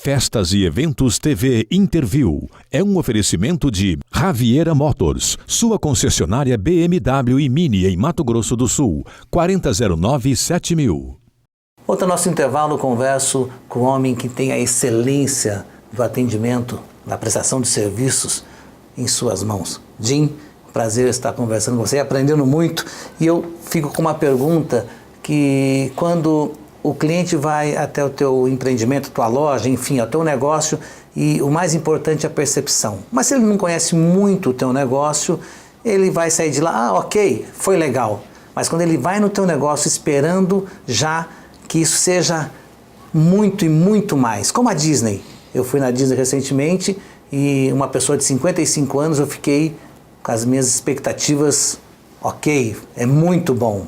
Festas e Eventos TV Interview é um oferecimento de Javiera Motors, sua concessionária BMW e Mini em Mato Grosso do Sul, 4009-7000. Outro nosso intervalo, converso com o homem que tem a excelência do atendimento, da prestação de serviços em suas mãos. Jim, prazer estar conversando com você, aprendendo muito. E eu fico com uma pergunta que quando o cliente vai até o teu empreendimento, tua loja, enfim, ao teu negócio, e o mais importante é a percepção. Mas se ele não conhece muito o teu negócio, ele vai sair de lá, ok, foi legal. Mas quando ele vai no teu negócio esperando já que isso seja muito e muito mais, como a Disney. Eu fui na Disney recentemente e uma pessoa de 55 anos, eu fiquei com as minhas expectativas, ok, é muito bom,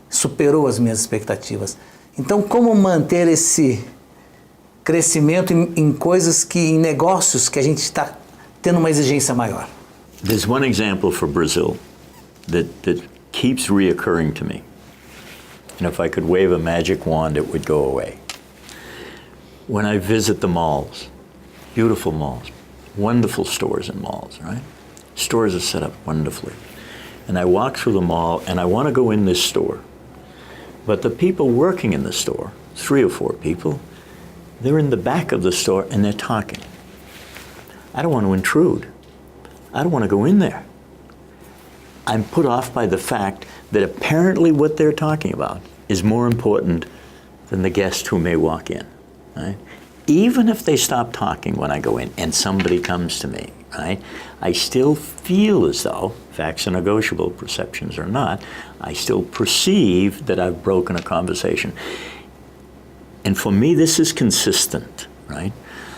superou as minhas expectativas. Então, como manter esse crescimento em coisas que, em negócios que a gente está tendo uma exigência maior? There's one example for Brazil that keeps reoccurring to me. And if I could wave a magic wand, it would go away. When I visit the malls, beautiful malls, wonderful stores in malls, right? Stores are set up wonderfully. And I walk through the mall and I want to go in this store. But the people working in the store, 3 or 4 people, they're in the back of the store and they're talking. I don't want to intrude. I don't want to go in there. I'm put off by the fact that apparently what they're talking about is more important than the guest who may walk in, right? Even if they stop talking when I go in and somebody comes to me, right? I still feel as though, facts are negotiable, perceptions are not, I still perceive that I've broken a conversation. And for me, this is consistent, right?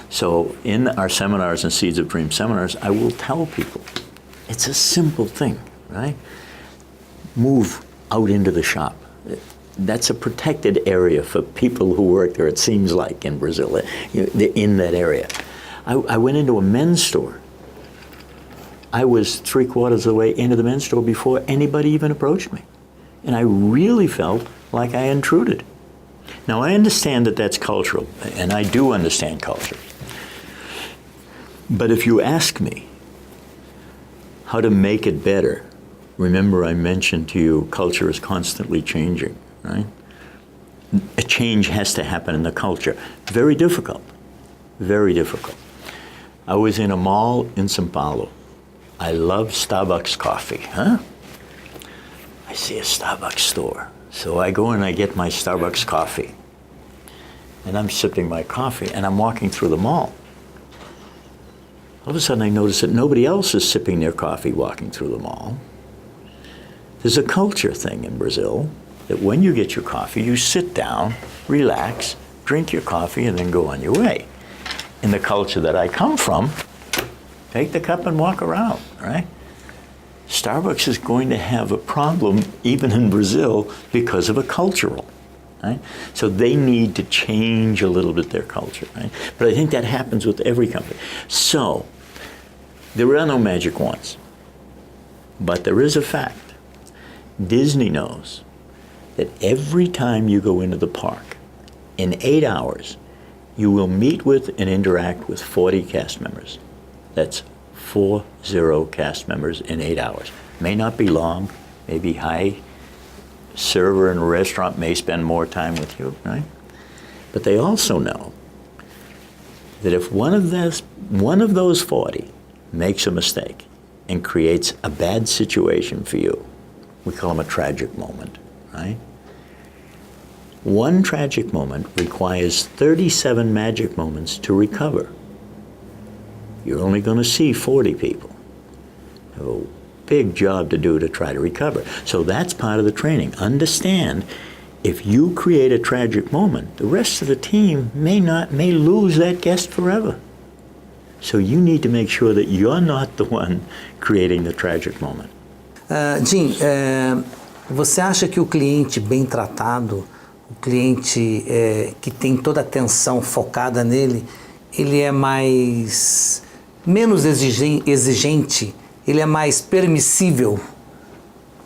So in our seminars and Seeds of Dreams seminars, I will tell people, it's a simple thing, right? Move out into the shop. That's a protected area for people who work there, it seems like, in Brazil, in that area. I went into a men's store. I was 3/4 of the way into the men's store before anybody even approached me. And I really felt like I intruded. Now, I understand that that's cultural, and I do understand culture. But if you ask me how to make it better, remember I mentioned to you culture is constantly changing, right? A change has to happen in the culture. Very difficult, very difficult. I was in a mall in São Paulo. I love Starbucks coffee, huh? I see a Starbucks store. So I go and I get my Starbucks coffee. And I'm sipping my coffee and I'm walking through the mall. All of a sudden I notice that nobody else is sipping their coffee walking through the mall. There's a culture thing in Brazil that when you get your coffee, you sit down, relax, drink your coffee, and then go on your way. In the culture that I come from, take the cup and walk around, right? Starbucks is going to have a problem even in Brazil because of a cultural, right? So they need to change a little bit their culture, right? But I think that happens with every company. So there are no magic wands, but there is a fact. Disney knows that every time you go into the park, in 8 hours, you will meet with and interact with 40 cast members. That's 40 cast members in 8 hours. May not be long, maybe high server in a restaurant may spend more time with you, right? But they also know that if one of those 40 makes a mistake and creates a bad situation for you, we call them a tragic moment, right? One tragic moment requires 37 magic moments to recover. You're only going to see 40 people. You have a big job to do to try to recover. So that's part of the training. Understand, if you create a tragic moment, the rest of the team may lose that guest forever. So you need to make sure that you're not the one creating the tragic moment. Jim, você acha que o cliente bem tratado, o cliente que tem toda a atenção focada nele, ele é menos exigente, ele é mais permissível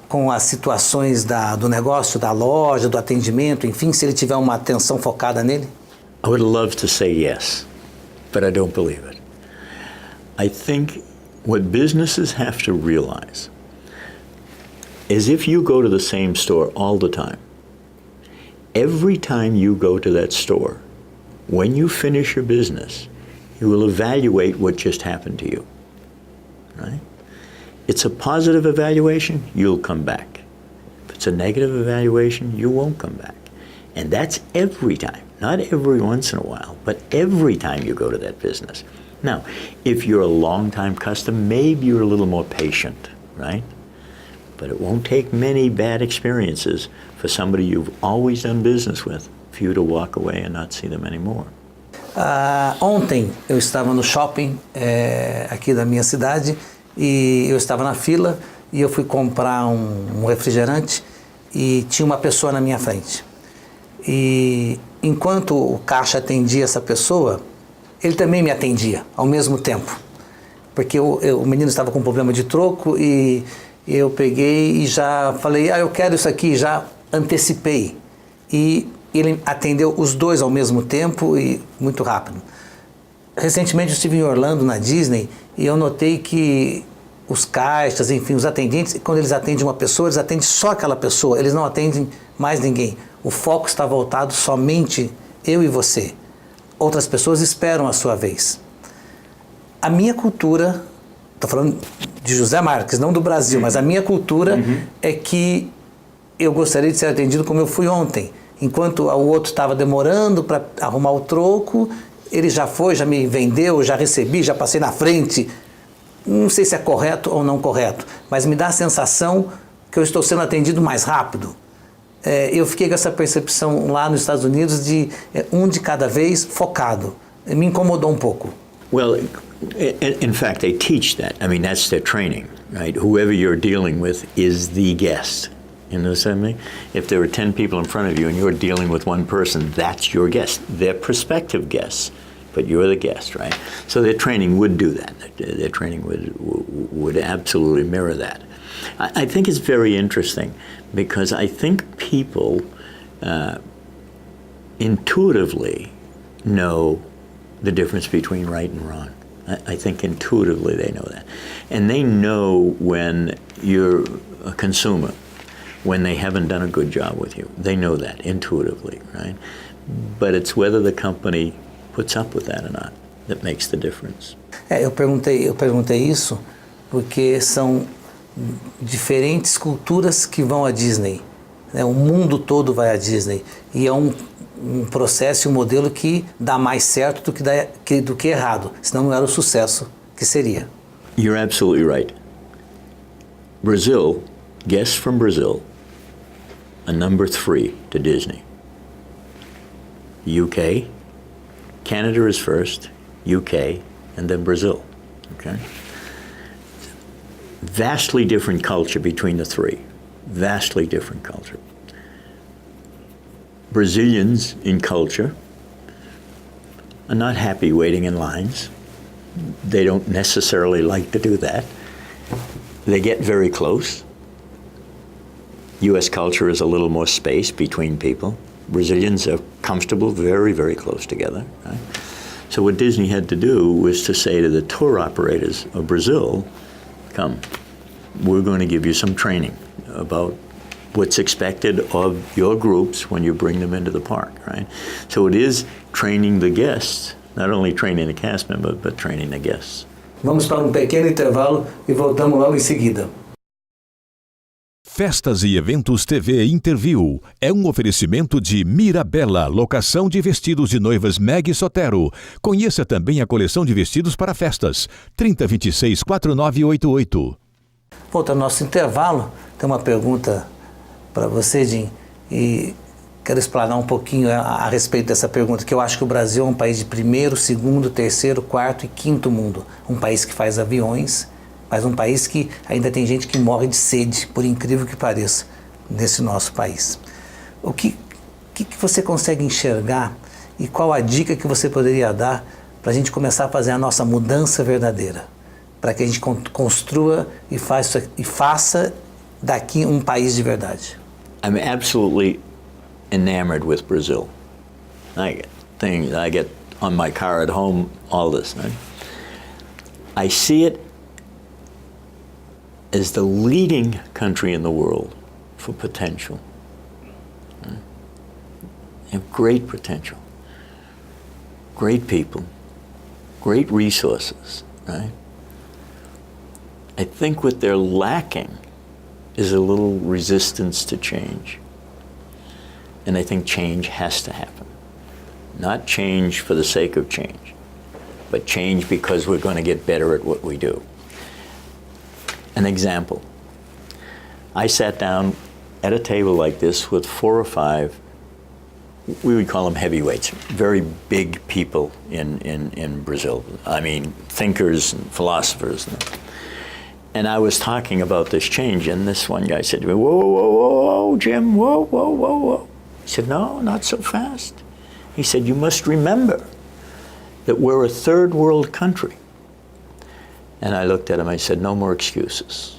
com as situações do negócio, da loja, do atendimento, enfim, se ele tiver uma atenção focada nele? I would love to say yes. but I don't believe it. I think what businesses have to realize is if you go to the same store all the time, every time you go to that store, when you finish your business, you will evaluate what just happened to you, right? It's a positive evaluation, you'll come back. If it's a negative evaluation, you won't come back. And that's every time, not every once in a while, but every time you go to that business. Now, if you're a long-time customer, maybe you're a little more patient, right? But it won't take many bad experiences for somebody you've always done business with for you to walk away and not see them anymore. Ontem eu estava no shopping aqui da minha cidade e eu estava na fila e eu fui comprar um refrigerante e tinha uma pessoa na minha frente. E enquanto o caixa atendia essa pessoa, ele também me atendia ao mesmo tempo. Porque o menino estava com um problema de troco e eu peguei e já falei, eu quero isso aqui, já antecipei. E ele atendeu os dois ao mesmo tempo e muito rápido. Recentemente eu estive em Orlando, na Disney, e eu notei que os caixas, enfim, os atendentes, quando eles atendem uma pessoa, eles atendem só aquela pessoa, eles não atendem mais ninguém. O foco está voltado somente eu e você. Outras pessoas esperam a sua vez. A minha cultura, estou falando de José Marques, não do Brasil, mas a minha cultura é que eu gostaria de ser atendido como eu fui ontem. Enquanto o outro estava demorando para arrumar o troco, ele já foi, já me vendeu, já recebi, já passei na frente. Não sei se é correto ou não correto, mas me dá a sensação que eu estou sendo atendido mais rápido. Eu fiquei com essa percepção lá nos Estados Unidos de um de cada vez focado. Me incomodou um pouco. Well, in fact, they teach that. I mean, that's their training, right? Whoever you're dealing with is the guest. You know what I mean? If there are 10 people in front of you and you're dealing with one person, that's your guest. They're prospective guests, but you're the guest, right? So their training would do that. Their training would absolutely mirror that. I think it's very interesting because I think people intuitively know the difference between right and wrong. I think intuitively they know that. And they know when you're a consumer, when they haven't done a good job with you. They know that intuitively, right? But it's whether the company puts up with that or not that makes the difference. Eu perguntei isso porque são diferentes culturas que vão à Disney. O mundo todo vai à Disney. E é um processo e um modelo que dá mais certo do que errado. Senão não era o sucesso que seria. You're absolutely right. Brazil, guests from Brazil, a number 3 to Disney. UK, Canada is first, UK, and then Brazil. Okay? Vastly different culture between the 3. Vastly different culture. Brazilians in culture are not happy waiting in lines. They don't necessarily like to do that. They get very close. US culture is a little more space between people. Brazilians are comfortable, very, very close together. Right? So what Disney had to do was to say to the tour operators of Brazil, come, we're going to give you some training about what's expected of your groups when you bring them into the park, right? So it is training the guests, not only training the cast members, but training the guests. Vamos para pequeno intervalo e voltamos logo em seguida. Festas e Eventos TV Interview é um oferecimento de Mirabella, locação de vestidos de noivas Meg Sotero. Conheça também a coleção de vestidos para festas. 3026-4988. Voltando ao nosso intervalo, tem uma pergunta para você, Jim, e quero explanar um pouquinho a respeito dessa pergunta, que eu acho que o Brasil é um país de primeiro, segundo, terceiro, quarto e quinto mundo. Um país que faz aviões, mas um país que ainda tem gente que morre de sede, por incrível que pareça, nesse nosso país. O que você consegue enxergar e qual a dica que você poderia dar para a gente começar a fazer a nossa mudança verdadeira? Para que a gente construa e faça daqui um país de verdade. I'm absolutely enamored with Brazil. I get on my car at home, all this. Right? I see it as the leading country in the world for potential. Right? They have great potential, great people, great resources, right? I think what they're lacking is a little resistance to change. And I think change has to happen. Not change for the sake of change, but change because we're going to get better at what we do. An example. I sat down at a table like this with 4 or 5, we would call them heavyweights, very big people in Brazil. I mean, thinkers and philosophers. And I was talking about this change, and this one guy said to me, whoa, whoa, whoa, whoa, Jim, whoa, whoa, whoa, whoa. He said, no, not so fast. He said, you must remember that we're a third world country. And I looked at him, I said, no more excuses.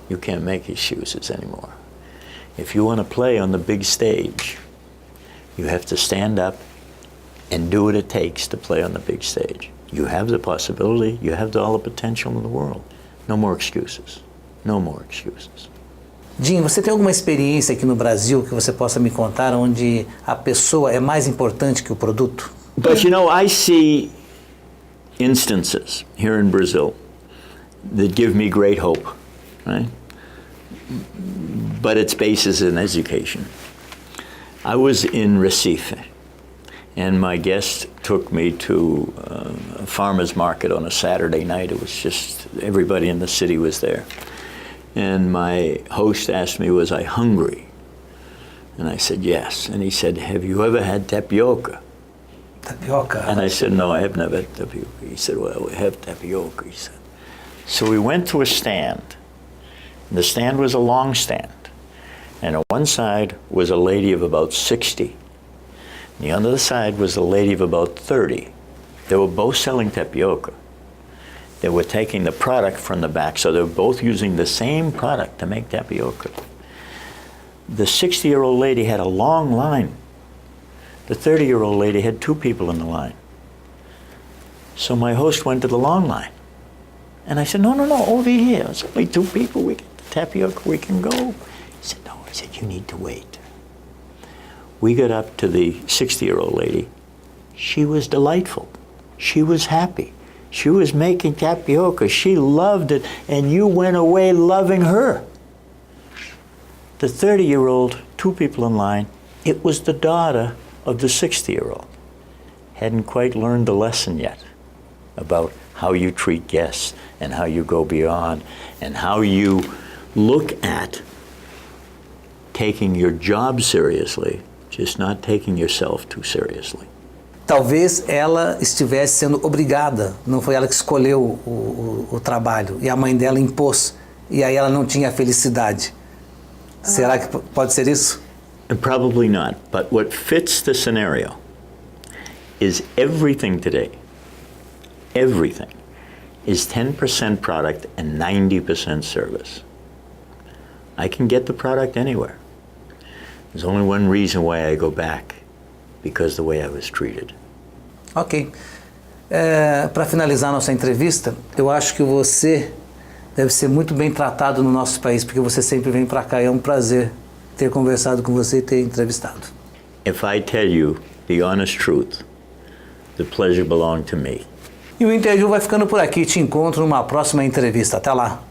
You can't make excuses anymore. If you want to play on the big stage, you have to stand up and do what it takes to play on the big stage. You have the possibility, you have all the potential in the world. No more excuses. No more excuses. Jim, você tem alguma experiência aqui no Brasil que você possa me contar onde a pessoa é mais importante que o produto? But you know, I see instances here in Brazil that give me great hope, right? But its basis in education. I was in Recife, and my guest took me to a farmer's market on a Saturday night. It was just, everybody in the city was there. And my host asked me, was I hungry? And I said, yes. And he said, have you ever had tapioca? Tapioca? And I said, no, I have never had tapioca. He said, well, we have tapioca, he said. So we went to a stand. And the stand was a long stand. And on one side was a lady of about 60. The other side was a lady of about 30. They were both selling tapioca. They were taking the product from the back, so they were both using the same product to make tapioca. The 60-year-old lady had a long line. The 30-year-old lady had 2 people in the line. So my host went to the long line. And I said, no, over here. It's only 2 people. We get the tapioca, we can go. He said, no. He said, you need to wait. We got up to the 60-year-old lady. She was delightful. She was happy. She was making tapioca. She loved it, and you went away loving her. The 30-year-old, 2 people in line, it was the daughter of the 60-year-old. Hadn't quite learned the lesson yet about how you treat guests and how you go beyond and how you look at taking your job seriously, just not taking yourself too seriously. Talvez ela estivesse sendo obrigada, não foi ela que escolheu o trabalho, e a mãe dela impôs, e aí ela não tinha felicidade. Será que pode ser isso? Probably not, but what fits the scenario is everything today, everything, is 10% product and 90% service. I can get the product anywhere. There's only one reason why I go back, because the way I was treated. Ok. Para finalizar nossa entrevista, eu acho que você deve ser muito bem tratado no nosso país, porque você sempre vem para cá. É um prazer ter conversado com você e ter entrevistado. If I tell you the honest truth, the pleasure belonged to me. E o interview vai ficando por aqui. Te encontro numa próxima entrevista. Até lá.